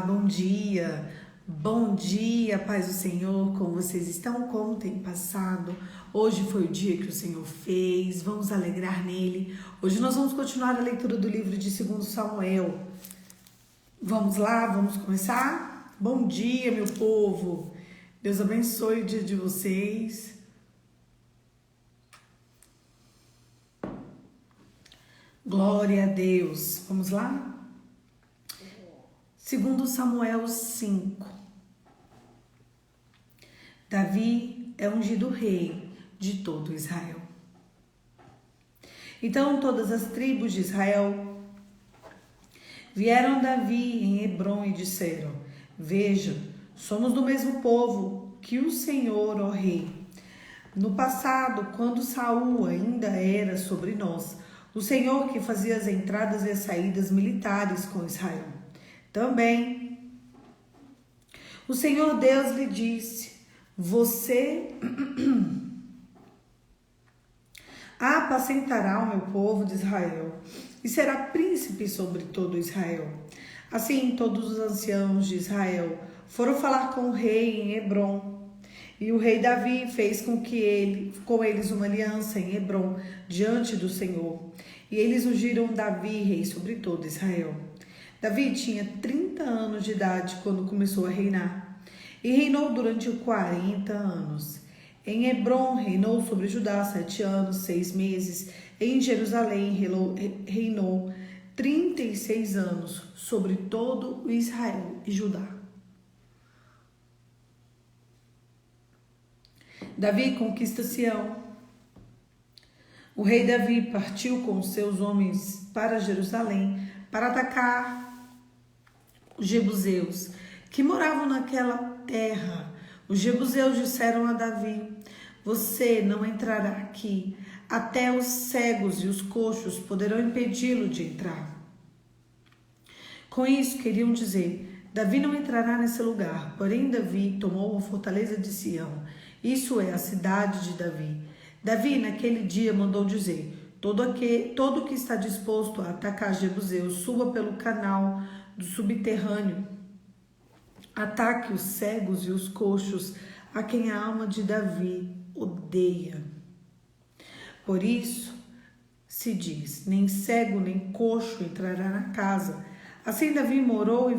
bom dia, paz do Senhor, como vocês estão, como tem passado? Hoje foi o dia que o Senhor fez, vamos alegrar nele. Hoje nós vamos continuar a leitura do livro de 2 Samuel. Vamos lá, vamos começar? Bom dia, meu povo, Deus abençoe o dia de vocês. Glória a Deus, vamos lá? 2 Samuel 5. Davi é ungido rei de todo Israel. Então todas as tribos de Israel vieram a Davi em Hebrom e disseram: Veja, somos do mesmo povo que o Senhor, ó rei. No passado, quando Saul ainda era sobre nós, o Senhor que fazia as entradas e as saídas militares com Israel. Também o Senhor Deus lhe disse: Você apacentará o meu povo de Israel e será príncipe sobre todo Israel. Assim, todos os anciãos de Israel foram falar com o rei em Hebrom. E o rei Davi fez com eles uma aliança em Hebrom diante do Senhor. E eles ungiram Davi rei sobre todo Israel. Davi tinha 30 anos de idade quando começou a reinar. E reinou durante 40 anos. Em Hebrom reinou sobre Judá 7 anos, 6 meses. Em Jerusalém reinou 36 anos sobre todo o Israel e Judá. Davi conquista Sião. O rei Davi partiu com seus homens para Jerusalém para atacar os jebuseus que moravam naquela terra. Os jebuseus disseram a Davi: Você não entrará aqui, até os cegos e os coxos poderão impedi-lo de entrar. Com isso queriam dizer: Davi não entrará nesse lugar. Porém Davi tomou a fortaleza de Sião. Isso é a cidade de Davi. Davi, naquele dia, mandou dizer: Todo que está disposto a atacar Jebuseus, suba pelo canal do subterrâneo. Ataque os cegos e os coxos, a quem a alma de Davi odeia. Por isso se diz: nem cego nem coxo entrará na casa. Assim Davi morou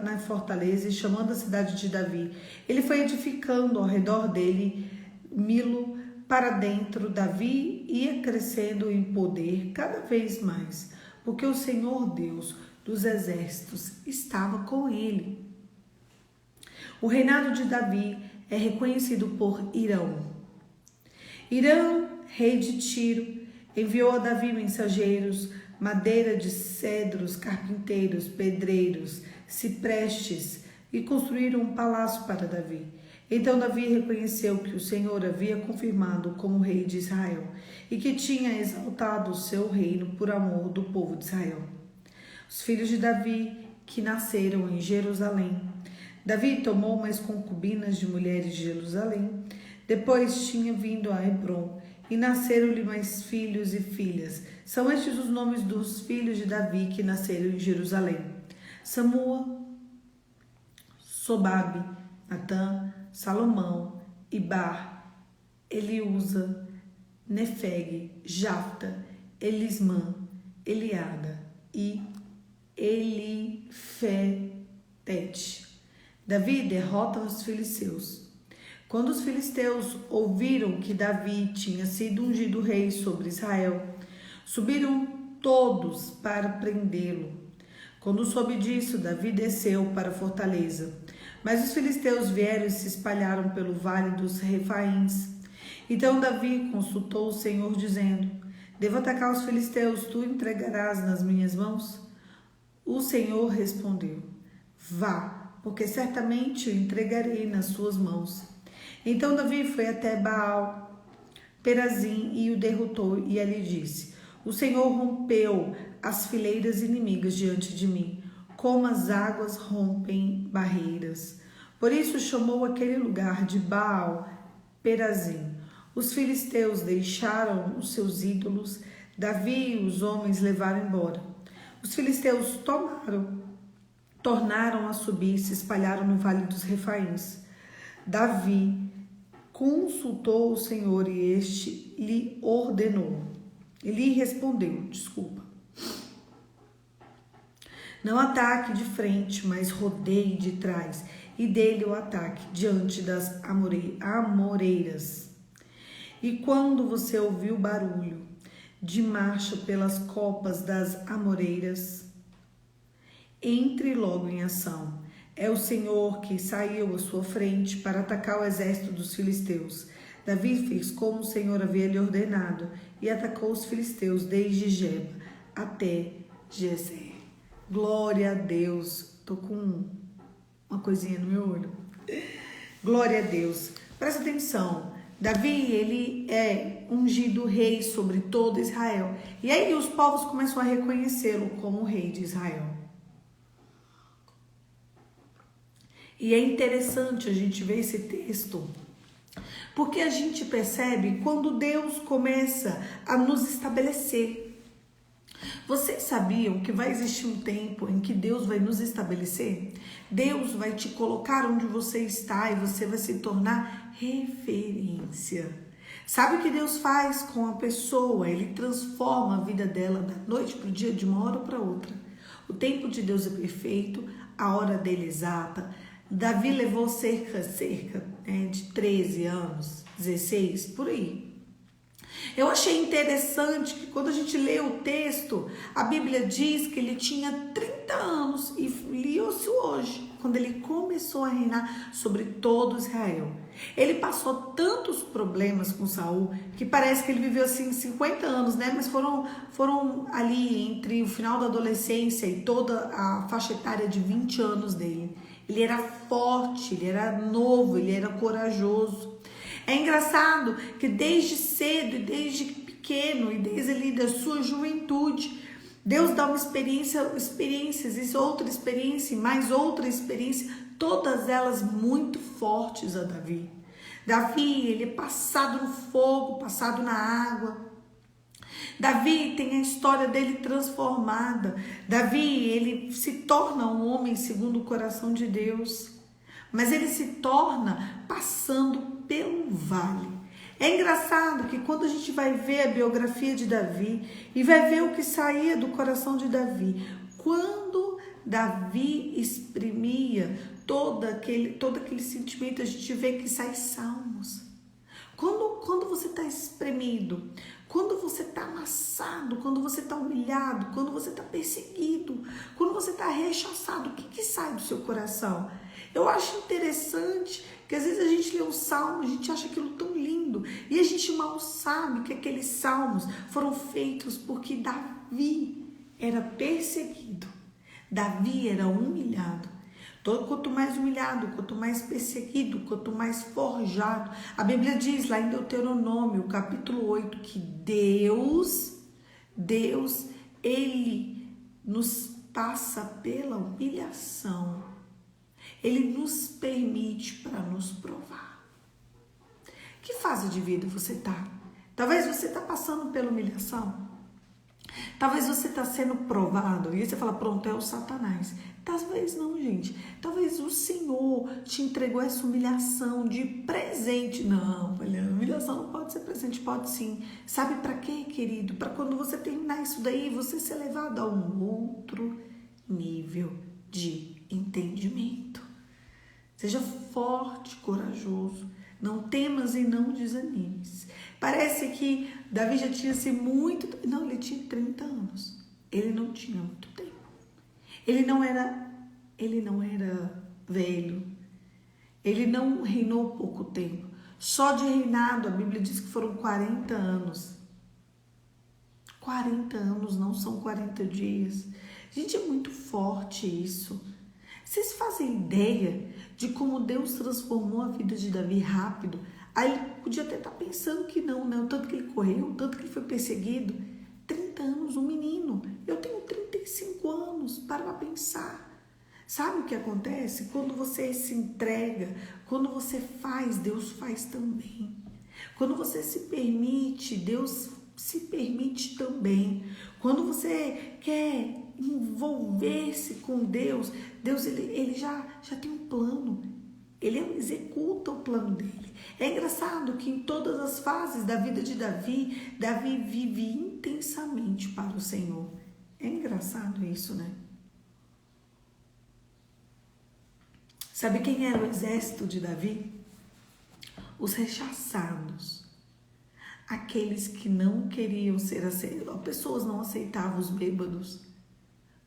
na fortaleza e, chamando a cidade de Davi, ele foi edificando ao redor dele Milo para dentro. Davi ia crescendo em poder cada vez mais, porque o Senhor Deus dos exércitos estava com ele. O reinado de Davi é reconhecido por Hirão. Hirão, rei de Tiro, enviou a Davi mensageiros, madeira de cedros, carpinteiros, pedreiros, ciprestes, e construíram um palácio para Davi. Então Davi reconheceu que o Senhor havia confirmado como rei de Israel e que tinha exaltado o seu reino por amor do povo de Israel. Os filhos de Davi que nasceram em Jerusalém. Davi tomou mais concubinas de mulheres de Jerusalém. Depois tinha vindo a Hebrom e nasceram-lhe mais filhos e filhas. São estes os nomes dos filhos de Davi que nasceram em Jerusalém: Samua, Sobabe, Natã, Salomão, Ibar, Eliúza, Nefeg, Jafta, Elismã, Eliada e Elifetete. Davi derrota os filisteus. Quando os filisteus ouviram que Davi tinha sido ungido rei sobre Israel, subiram todos para prendê-lo. Quando soube disso, Davi desceu para a fortaleza. Mas os filisteus vieram e se espalharam pelo vale dos Refaíns. Então Davi consultou o Senhor, dizendo: Devo atacar os filisteus, tu entregarás nas minhas mãos? O Senhor respondeu: Vá, porque certamente o entregarei nas suas mãos. Então Davi foi até Baal Perazim e o derrotou, e ali disse: O Senhor rompeu as fileiras inimigas diante de mim, como as águas rompem barreiras. Por isso chamou aquele lugar de Baal Perazim. Os filisteus deixaram os seus ídolos, Davi e os homens levaram embora. Os filisteus tomaram tornaram a subir e se espalharam no vale dos Refaíns. Davi consultou o Senhor e este lhe ordenou. Ele respondeu, não ataque de frente, mas rodeie de trás e dê-lhe o ataque diante das amoreiras. E quando você ouvir o barulho de marcha pelas copas das amoreiras, entre logo em ação. É o Senhor que saiu à sua frente para atacar o exército dos filisteus. Davi fez como o Senhor havia lhe ordenado e atacou os filisteus desde Geba até Gezer. Glória a Deus. Tô com uma coisinha no meu olho. Glória a Deus. Presta atenção. Davi, ele é ungido rei sobre todo Israel. E aí os povos começam a reconhecê-lo como o rei de Israel. E é interessante a gente ver esse texto, porque a gente percebe quando Deus começa a nos estabelecer. Vocês sabiam que vai existir um tempo em que Deus vai nos estabelecer? Deus vai te colocar onde você está e você vai se tornar referência. Sabe o que Deus faz com a pessoa? Ele transforma a vida dela da noite para o dia, de uma hora para outra. O tempo de Deus é perfeito, a hora dele é exata. Davi levou cerca de 13 anos, 16, por aí. Eu achei interessante que quando a gente lê o texto, a Bíblia diz que ele tinha 30 anos e liu-se hoje, quando ele começou a reinar sobre todo Israel. Ele passou tantos problemas com Saul, que parece que ele viveu assim 50 anos, né? Mas foram ali entre o final da adolescência e toda a faixa etária de 20 anos dele. Ele era forte, ele era novo, ele era corajoso. É engraçado que desde cedo, desde pequeno e desde ali da sua juventude, Deus dá uma experiências, e outra experiência, mais outra experiência, todas elas muito fortes a Davi. Davi, ele é passado no fogo, passado na água. Davi tem a história dele transformada. Davi, ele se torna um homem segundo o coração de Deus, mas ele se torna passando pelo vale. É engraçado que quando a gente vai ver a biografia de Davi e vai ver o que saía do coração de Davi, quando Davi exprimia todo aquele sentimento, a gente vê que sai salmos. Quando você está espremido, quando você está amassado, quando você está humilhado, quando você está perseguido, quando você está rechaçado, o que sai do seu coração? Eu acho interessante que às vezes a gente lê um salmo, a gente acha aquilo tão lindo e a gente mal sabe que aqueles salmos foram feitos porque Davi era perseguido, Davi era humilhado. Quanto mais humilhado, quanto mais perseguido, quanto mais forjado. A Bíblia diz lá em Deuteronômio, capítulo 8, que Deus, ele nos passa pela humilhação. Ele nos permite para nos provar. Que fase de vida você está? Talvez você está passando pela humilhação. Talvez você está sendo provado. E aí você fala, pronto, é o Satanás. Talvez não, gente. Talvez o Senhor te entregou essa humilhação de presente. Não, olha, humilhação não pode ser presente, pode sim. Sabe para quê, querido? Para quando você terminar isso daí, você ser levado a um outro nível de entendimento. Seja forte, corajoso. Não temas e não desanimes. Parece que Davi já tinha assim muito... Não, ele tinha 30 anos. Ele não tinha muito tempo. Ele não era velho. Ele não reinou pouco tempo. Só de reinado, a Bíblia diz que foram 40 anos. 40 anos não são 40 dias. Gente, é muito forte isso. Vocês fazem ideia de como Deus transformou a vida de Davi rápido? Aí ele podia até estar pensando que não, né? O tanto que ele correu, o tanto que ele foi perseguido. 30 anos, um menino. Eu tenho 35 anos, para pensar. Sabe o que acontece? Quando você se entrega, quando você faz, Deus faz também. Quando você se permite, Deus se permite também. Quando você quer envolver-se com Deus, Deus ele já tem um plano. Ele executa o plano dele. É engraçado que em todas as fases da vida de Davi, Davi vive intensamente para o Senhor. É engraçado isso, né? Sabe quem era o exército de Davi? Os rechaçados. Aqueles que não queriam ser aceitados. As pessoas não aceitavam os bêbados,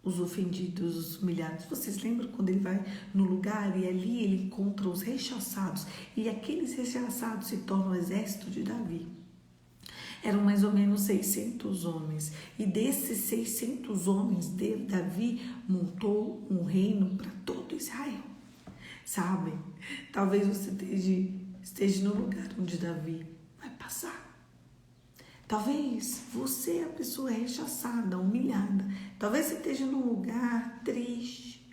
os ofendidos, os humilhados. Vocês lembram quando ele vai no lugar e ali ele encontra os rechaçados? E aqueles rechaçados se tornam o exército de Davi. Eram mais ou menos 600 homens. E desses 600 homens, Davi montou um reino para todo Israel. Sabe? Talvez você esteja no lugar onde Davi vai passar. Talvez você é a pessoa rechaçada, humilhada. Talvez você esteja num lugar triste.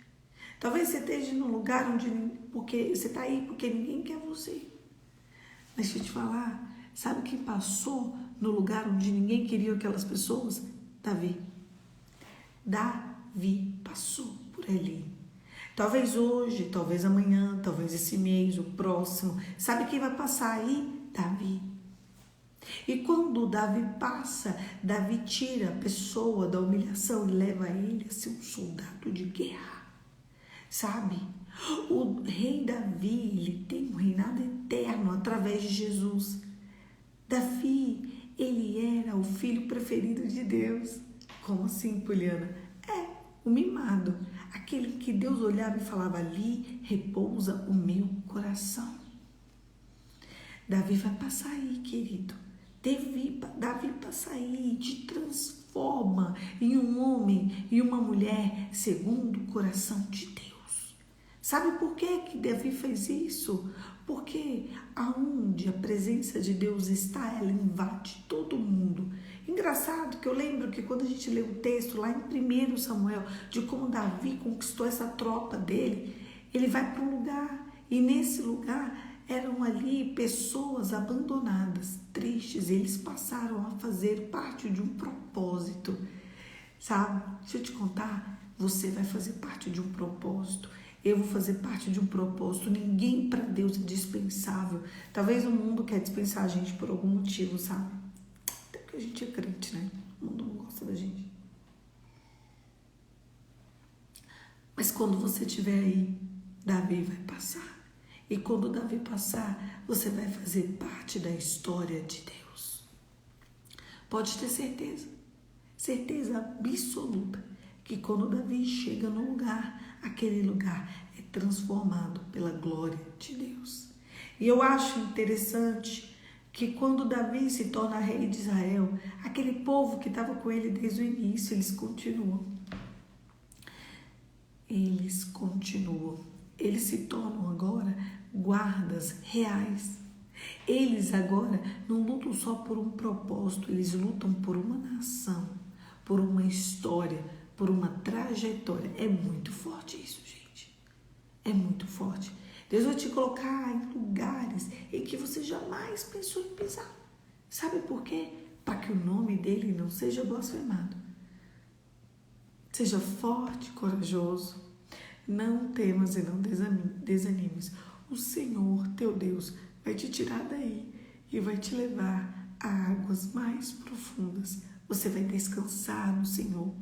Talvez você esteja num lugar onde porque você está aí porque ninguém quer você. Mas deixa eu te falar, sabe quem passou no lugar onde ninguém queria aquelas pessoas? Davi. Davi passou por ali. Talvez hoje, talvez amanhã, talvez esse mês, o próximo. Sabe quem vai passar aí? Davi. E quando Davi passa, Davi tira a pessoa da humilhação e leva ele a ser um soldado de guerra. Sabe? O rei Davi, ele tem um reinado eterno através de Jesus. Davi, ele era o filho preferido de Deus. Como assim, Poliana? O mimado. Aquele que Deus olhava e falava, ali repousa o meu coração. Davi vai passar aí, querido. Davi passa aí, te transforma em um homem e uma mulher segundo o coração de Deus. Sabe por que Davi fez isso? Porque aonde a presença de Deus está, ela invade todo mundo. Engraçado que eu lembro que quando a gente lê o texto lá em 1 Samuel, de como Davi conquistou essa tropa dele, ele vai para um lugar e nesse lugar eram ali pessoas abandonadas, tristes. Eles passaram a fazer parte de um propósito, sabe? Deixa eu te contar, você vai fazer parte de um propósito. Eu vou fazer parte de um propósito. Ninguém para Deus é dispensável. Talvez o mundo quer dispensar a gente por algum motivo, sabe? Até porque a gente é crente, né? O mundo não gosta da gente. Mas quando você estiver aí, Davi vai passar. E quando Davi passar, você vai fazer parte da história de Deus. Pode ter certeza, certeza absoluta, que quando Davi chega no lugar, aquele lugar é transformado pela glória de Deus. E eu acho interessante que quando Davi se torna rei de Israel, aquele povo que estava com ele desde o início, eles continuam. Eles se tornam agora guardas reais. Eles agora não lutam só por um propósito, eles lutam por uma nação, por uma história, por uma trajetória. É muito forte isso, gente. É muito forte. Deus vai te colocar em lugares em que você jamais pensou em pisar. Sabe por quê? Para que o nome dele não seja blasfemado. Seja forte, corajoso. Não temas e não desanimes. O Senhor, teu Deus, vai te tirar daí e vai te levar a águas mais profundas. Você vai descansar no Senhor.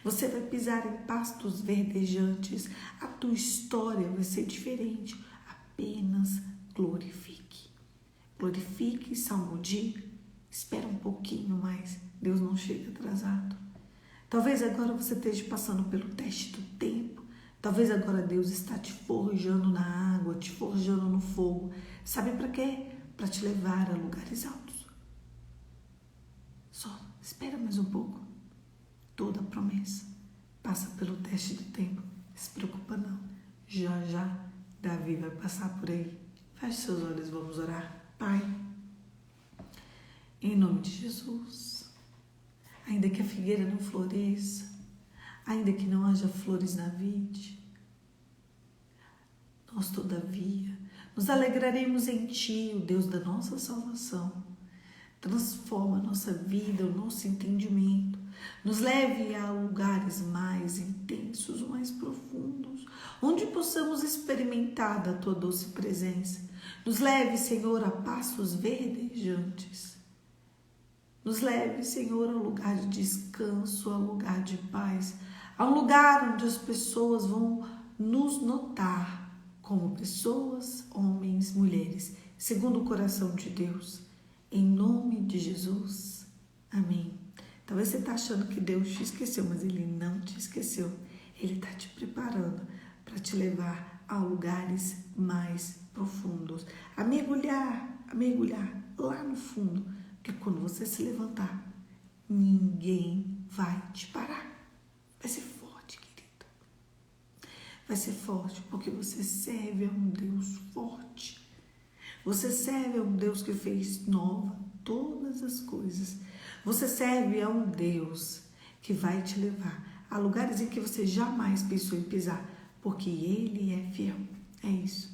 Você vai pisar em pastos verdejantes. A tua história vai ser diferente. Apenas glorifique. Glorifique, salmodie. Espera um pouquinho mais. Deus não chega atrasado. Talvez agora você esteja passando pelo teste do tempo. Talvez agora Deus está te forjando na água, te forjando no fogo. Sabe para quê? Para te levar a lugares altos. Só espera mais um pouco. Toda promessa passa pelo teste do tempo. Não se preocupa não. Já Davi vai passar por aí. Feche seus olhos, vamos orar. Pai, em nome de Jesus, ainda que a figueira não floresça, ainda que não haja flores na vide, nós todavia nos alegraremos em Ti, o Deus da nossa salvação. Transforma a nossa vida, o nosso entendimento. Nos leve a lugares mais intensos, mais profundos, onde possamos experimentar da tua doce presença. Nos leve, Senhor, a passos verdejantes. Nos leve, Senhor, a um lugar de descanso, a um lugar de paz, a um lugar onde as pessoas vão nos notar como pessoas, homens, mulheres, segundo o coração de Deus. Em nome de Jesus. Amém. Talvez você está achando que Deus te esqueceu, mas Ele não te esqueceu. Ele está te preparando para te levar a lugares mais profundos. A mergulhar lá no fundo. Porque quando você se levantar, ninguém vai te parar. Vai ser forte, querido. Vai ser forte porque você serve a um Deus forte. Você serve a um Deus que fez nova todas as coisas. Você serve a um Deus que vai te levar a lugares em que você jamais pensou em pisar, porque Ele é fiel. É isso.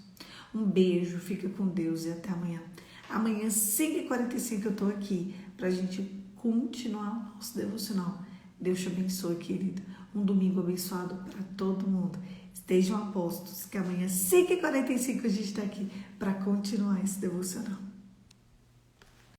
Um beijo, fica com Deus e até amanhã. Amanhã, 5h45, eu estou aqui para a gente continuar o nosso devocional. Deus te abençoe, querido. Um domingo abençoado para todo mundo. Estejam apostos que amanhã, 5h45, a gente está aqui para continuar esse devocional.